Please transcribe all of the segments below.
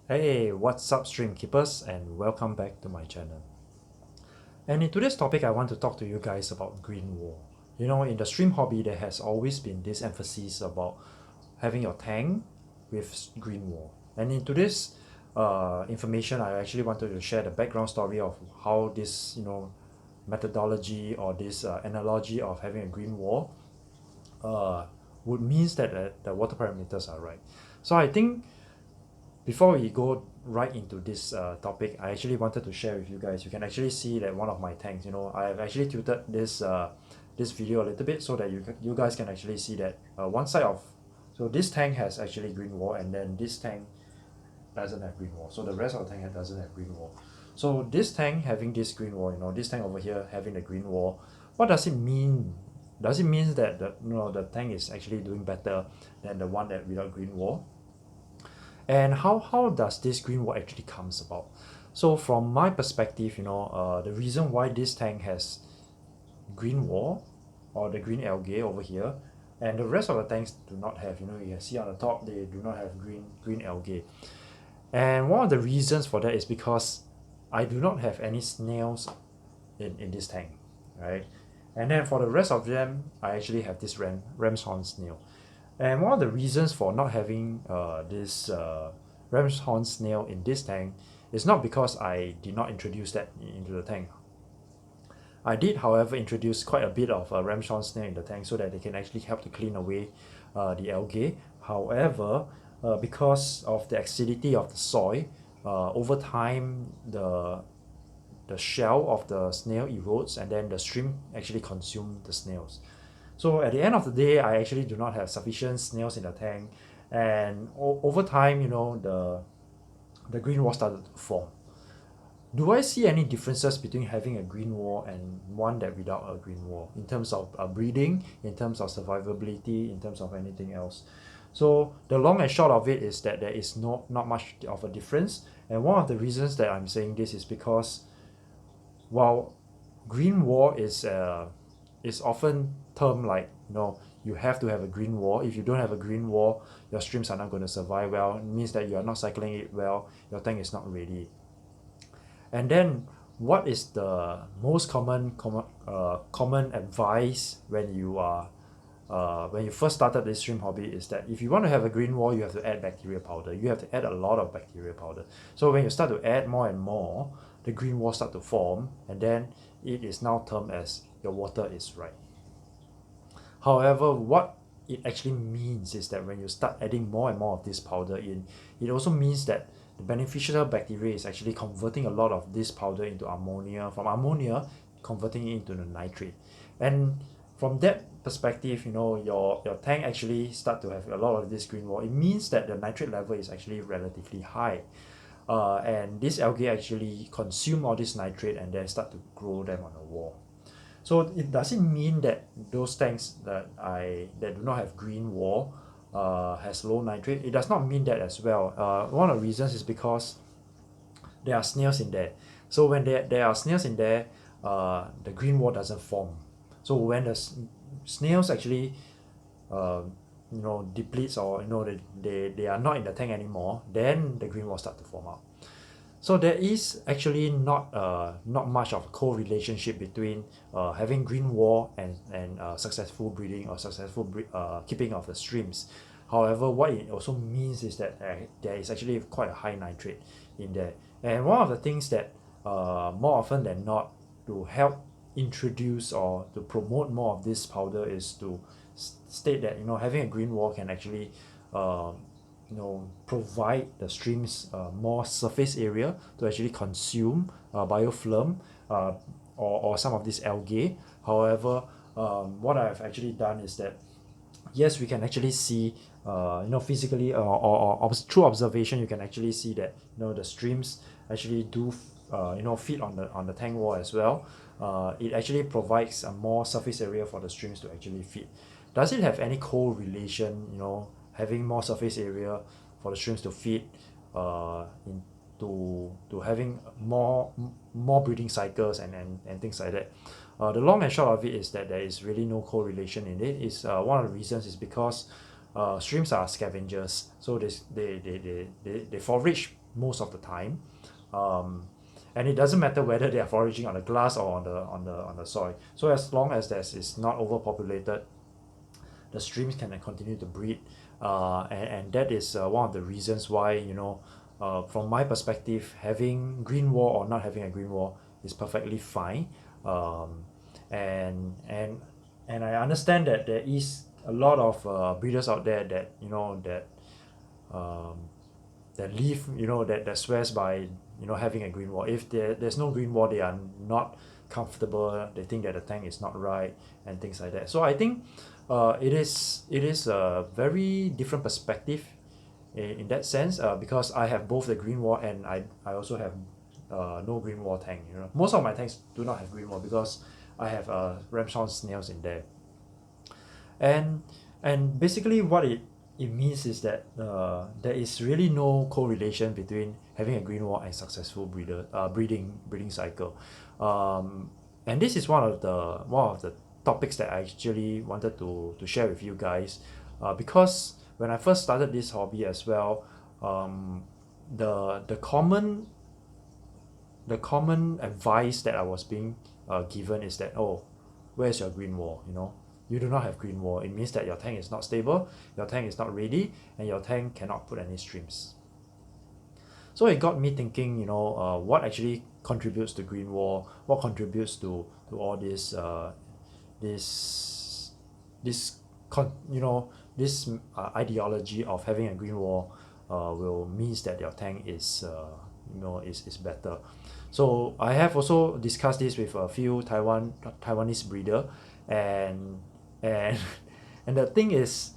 Hey, what's up, stream keepers, and welcome back to my channel. And in today's topic, I want to talk to you guys about green wall. You know, in the stream hobby, there has always been this emphasis about having your tank with green wall. And in today's information, I actually wanted to share the background story of how this, methodology or this analogy of having a green wall uh, would means that the water parameters are right. So I think before we go right into this topic, I actually wanted to share with you guys. You can actually see that one of my tanks, I've actually tilted this video a little bit so that you guys can actually see that one side of so this tank has actually green wall, and then this tank doesn't have green wall. So the rest of the tank doesn't have green wall. So this tank having this green wall, this tank over here having the green wall, what does it mean? Does it mean that the tank is actually doing better than the one that without green wall? And how does this green wall actually comes about? So from my perspective, the reason why this tank has green wall or the green algae over here, and the rest of the tanks do not have. You can see on the top they do not have green algae. And one of the reasons for that is because I do not have any snails in this tank, right? And then for the rest of them, I actually have this ram's horn snail. And one of the reasons for not having this ram's horn snail in this tank is not because I did not introduce that into the tank. I did, however, introduce quite a bit of ram's horn snail in the tank so that they can actually help to clean away the algae. However, because of the acidity of the soil, over time the shell of the snail erodes, and then the shrimp actually consume the snails. So at the end of the day, I actually do not have sufficient snails in the tank, and over time, the green wall started to form. Do I see any differences between having a green wall and one that without a green wall in terms of breeding, in terms of survivability, in terms of anything else? So the long and short of it is that there is not much of a difference, and one of the reasons that I'm saying this is because while green wall is often termed like you have to have a green wall. If you don't have a green wall, your streams are not going to survive well. It means that you are not cycling it well. Your tank is not ready. And then what is the most common advice when you first started this stream hobby is that if you want to have a green wall, you have to add bacteria powder. You have to add a lot of bacteria powder. So when you start to add more and more, the green wall start to form, and then it is now termed as your water is right. However, what it actually means is that when you start adding more and more of this powder in, it also means that the beneficial bacteria is actually converting a lot of this powder into ammonia, from ammonia converting it into the nitrate. And from that perspective, your tank actually start to have a lot of this green wall. It means that the nitrate level is actually relatively high. And this algae actually consume all this nitrate and then start to grow them on the wall. So it doesn't mean that those tanks that do not have green wall has low nitrate. It does not mean that as well. One of the reasons is because there are snails in there. So when there are snails in there, the green wall doesn't form. So when the snails actually uh, depletes, or they are not in the tank anymore, then the green wall start to form out. So there is actually not much of a correlationship between having green wall and successful breeding or successful keeping of the streams. However, what it also means is that there is actually quite a high nitrate in there. And one of the things that more often than not to help introduce or to promote more of this powder is to state that having a green wall can actually uh, provide the streams more surface area to actually consume biofilm or some of this algae. However, what I've actually done is that yes, we can actually see physically through observation you can actually see that the streams actually do feed on the tank wall as well. It actually provides a more surface area for the streams to actually feed. Does it have any correlation, having more surface area for the streams to feed to having more breeding cycles and things like that? The long and short of it is that there is really no correlation in it. Is one of the reasons is because streams are scavengers, so they forage most of the time. um, and it doesn't matter whether they are foraging on the glass or on the soil. So as long as there's is not overpopulated, the streams can continue to breed, and that is one of the reasons why, from my perspective, having green wall or not having a green wall is perfectly fine. um, and and I understand that there is a lot of breeders out there that um, that live, that swears by having a green wall. If there's no green wall, they are not comfortable, they think that the tank is not right and things like that. So I think it is a very different perspective in that sense, because I have both the green wall and I also have no green wall tank. Most of my tanks do not have green wall because I have ramshorn snails in there. And and basically what it means is that there is really no correlation between having a green wall and successful breeding cycle. And this is one of the topics that I actually wanted to share with you guys, because when I first started this hobby as well, the common advice that I was being given is that, oh, where's your green wall? You do not have green wall. It means that your tank is not stable, your tank is not ready, and your tank cannot put any streams. So it got me thinking, what actually contributes to green wall, what contributes to all this this this ideology of having a green wall will means that your tank is better. So I have also discussed this with a few Taiwanese breeder, and and and the thing is,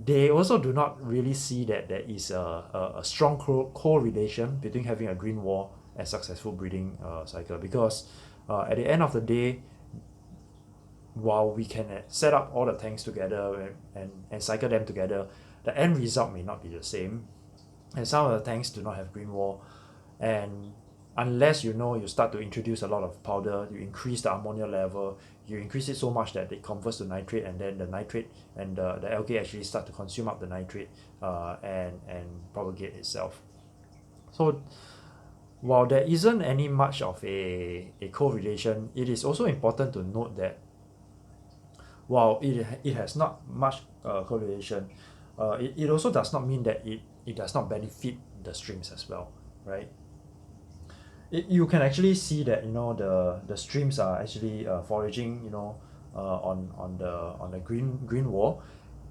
they also do not really see that there is a strong correlation between having a green wall and successful breeding cycle, because at the end of the day, while we can set up all the tanks together and cycle them together, the end result may not be the same. And some of the tanks do not have green wall, and unless you start to introduce a lot of powder, you increase the ammonia level, you increase it so much that it converts to nitrate, and then the nitrate and the algae actually start to consume up the nitrate, and propagate itself. So while there isn't any much of a correlation, it is also important to note that while it has not much correlation, it also does not mean that it does not benefit the streams as well, right? You can actually see that the streams are actually foraging, on the green wall.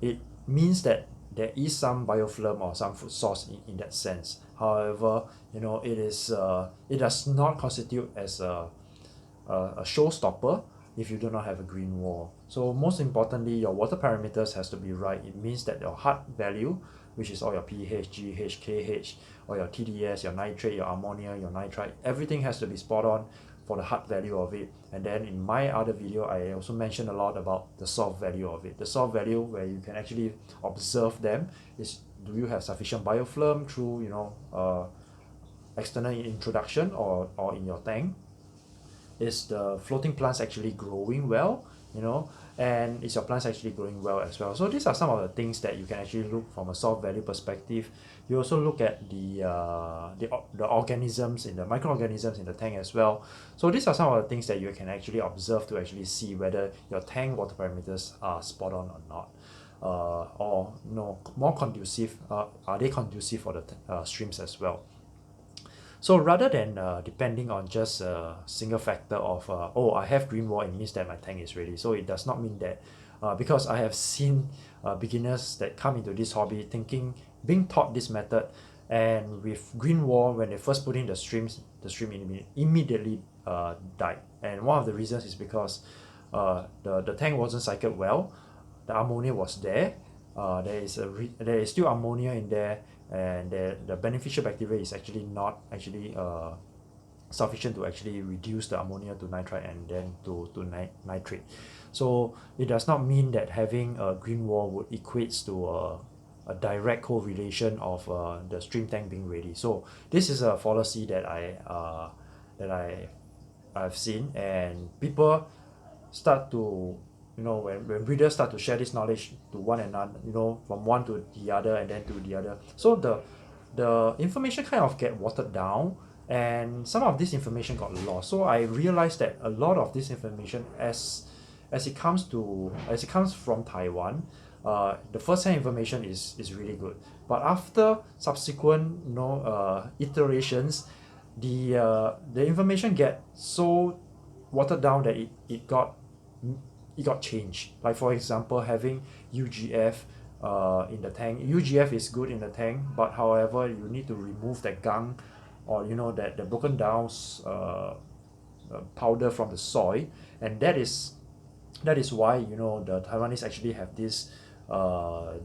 It means that there is some biofilm or some food source in that sense. However, it does not constitute as a showstopper if you do not have a green wall. So most importantly, your water parameters has to be right. It means that your HUD value, which is all your pH, GH, KH, or your TDS, your nitrate, your ammonia, your nitrite, everything has to be spot on for the HUD value of it. And then in my other video, I also mentioned a lot about the soft value of it. The soft value, where you can actually observe them, is do you have sufficient biofilm through external introduction or in your tank? Is the floating plants actually growing well, and is your plants actually growing well as well? So these are some of the things that you can actually look from a soft value perspective. You also look at the organisms, in the microorganisms in the tank as well. So these are some of the things that you can actually observe to actually see whether your tank water parameters are spot on or not, or more conducive, are they conducive for the streams as well. So rather than depending on just a single factor of, oh, I have green wall, it means that my tank is ready. So it does not mean that, because I have seen beginners that come into this hobby being taught this method, and with green wall, when they first put in the stream immediately died. And one of the reasons is because the tank wasn't cycled well, the ammonia was there, there is still ammonia in there, and the beneficial bacteria is actually not actually sufficient to actually reduce the ammonia to nitrite and then to nitrate. So it does not mean that having a green wall would equates to a direct correlation of the stream tank being ready. So this is a fallacy that I've seen, and people start to, when breeders start to share this knowledge to one another, from one to the other and then to the other. So the information kind of get watered down, and some of this information got lost. So I realized that a lot of this information, as it comes from Taiwan, the first-hand information is really good. But after subsequent iterations, the information get so watered down that it got changed. Like for example, having UGF in the tank. UGF is good in the tank, but however, you need to remove that gunk, or that the broken down powder from the soil, and that is why the Taiwanese actually have this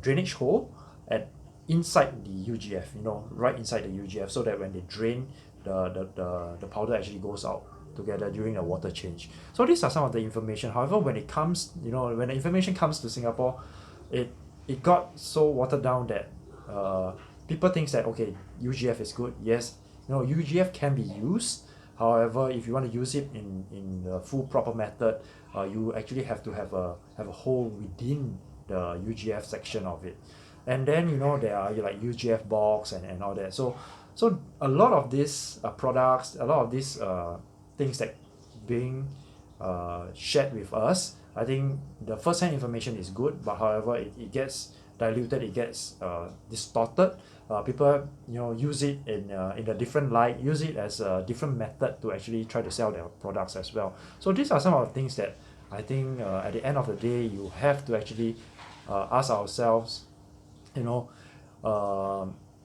drainage hole at inside the UGF, right inside the UGF, so that when they drain, the powder actually goes out together during the water change. So these are some of the information. However, when it comes, when the information comes to Singapore, it got so watered down that people think that, okay, UGF is good. Yes, UGF can be used. However, if you want to use it in the full proper method, you actually have to have a hole within the UGF section of it. And then there are like UGF box and all that. So a lot of these products, a lot of these things that being shared with us, I think the first-hand information is good, but however it gets diluted, it gets distorted. People use it in a different light, use it as a different method to actually try to sell their products as well. So these are some of the things that I think at the end of the day, you have to actually ask ourselves,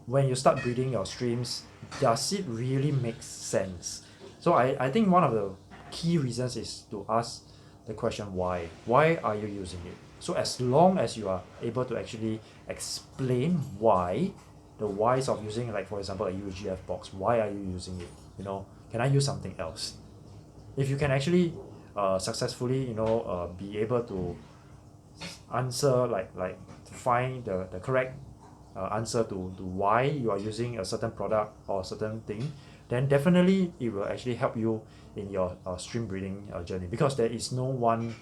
when you start breeding your streams, does it really make sense? So I think one of the key reasons is to ask the question why. Why are you using it? So as long as you are able to actually explain why, the whys of using, like for example, a UGF box, why are you using it? Can I use something else? If you can actually successfully be able to answer, like to find the correct answer to why you are using a certain product or a certain thing, then definitely it will actually help you in your stream breeding journey, because there is no one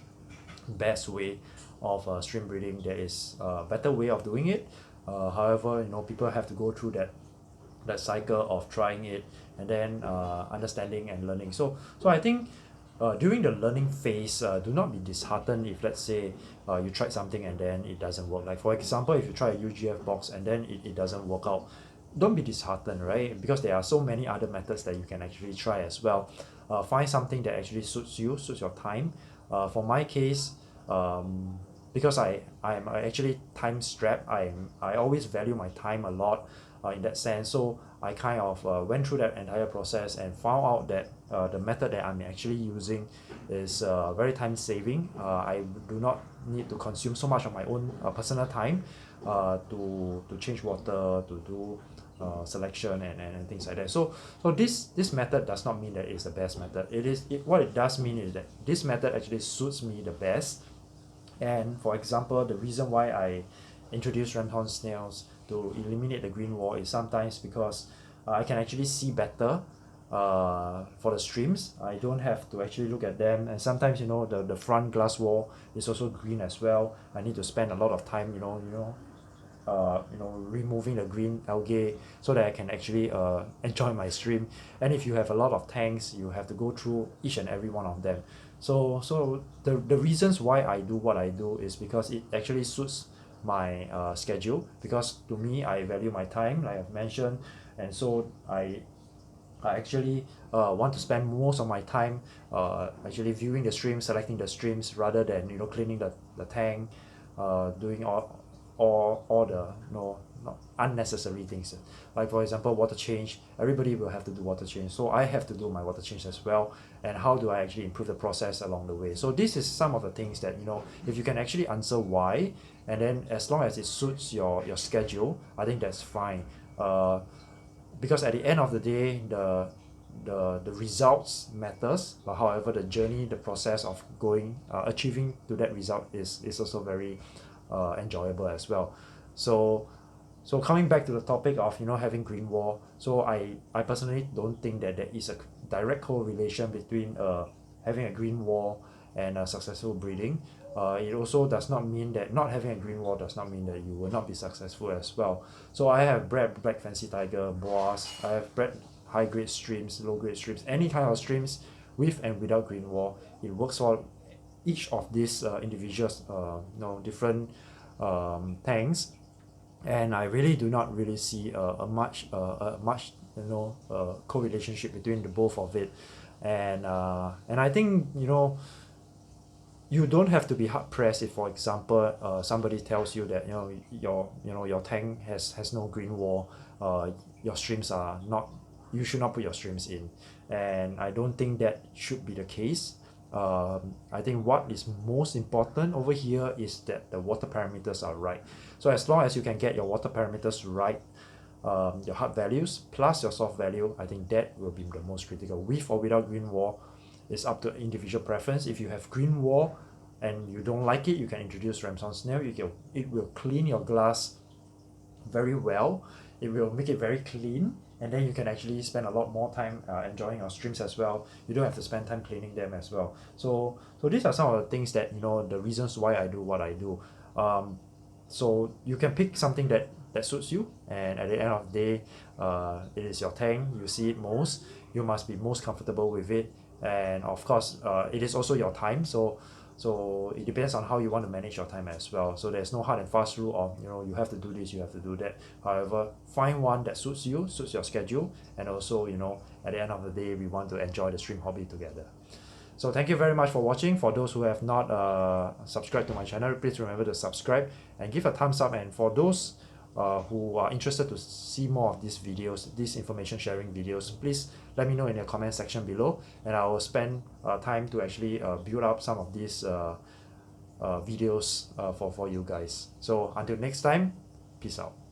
best way of stream breeding. There is a better way of doing it. However, people have to go through that cycle of trying it, and then understanding and learning. So I think during the learning phase, do not be disheartened if, let's say, you tried something and then it doesn't work. Like for example, if you try a UGF box and then it doesn't work out, don't be disheartened, right? Because there are so many other methods that you can actually try as well. Find something that actually suits you, suits your time. For my case, because I'm actually time strapped, I always value my time a lot in that sense. So I kind of went through that entire process and found out that the method that I'm actually using is very time saving. I do not need to consume so much of my own personal time to change water, to do selection and things like that. So this method does not mean that it's the best method. What it does mean is that this method actually suits me the best. And for example, the reason why I introduce Renton snails to eliminate the green wall is sometimes because I can actually see better for the streams. I don't have to actually look at them, and sometimes the front glass wall is also green as well. I need to spend a lot of time removing the green algae so that I can actually enjoy my stream. And if you have a lot of tanks, you have to go through each and every one of them. So the reasons why I do what I do is because it actually suits my schedule, because to me, I value my time, like I've mentioned, and so I actually want to spend most of my time actually viewing the streams, selecting the streams, rather than cleaning the tank, doing all the not unnecessary things. Like for example, water change. Everybody will have to do water change, so I have to do my water change as well. And how do I actually improve the process along the way? So this is some of the things that if you can actually answer why, and then as long as it suits your schedule, I think that's fine. Because at the end of the day, the results matters, but however, the journey, the process of going achieving to that result is also very enjoyable as well. So coming back to the topic of having green wall, so I personally don't think that there is a direct correlation between having a green wall and successful breeding. it also does not mean that not having a green wall does not mean that you will not be successful as well. So I have bred black fancy tiger, boas, I have bred high grade streams, low grade streams, any kind of streams with and without green wall. It works for each of these individuals, different tanks, and I really do not really see a much correlationship between the both of it, and I think you don't have to be hard pressed if, for example, somebody tells you that your tank has no green wall, your streams are not, you should not put your streams in, and I don't think that should be the case. I think what is most important over here is that the water parameters are right. So as long as you can get your water parameters right, your hard values plus your soft value, I think that will be the most critical. With or without green wall, it's up to individual preference. If you have green wall and you don't like it, you can introduce Ramson snail. It will clean your glass very well. It will make it very clean, and then you can actually spend a lot more time enjoying your streams as well. You don't have to spend time cleaning them as well. So these are some of the things that the reasons why I do what I do. So you can pick something that suits you, and at the end of the day, it is your tank, you see it most, you must be most comfortable with it, and of course it is also your time. So it depends on how you want to manage your time as well. So there's no hard and fast rule of you have to do this, you have to do that. However, find one that suits you, suits your schedule, and also at the end of the day, we want to enjoy the stream hobby together. So thank you very much for watching. For those who have not subscribed to my channel, please remember to subscribe and give a thumbs up. And for those who are interested to see more of these videos, these information sharing videos, please let me know in the comment section below, and I will spend time to actually build up some of these videos for you guys. So until next time, peace out.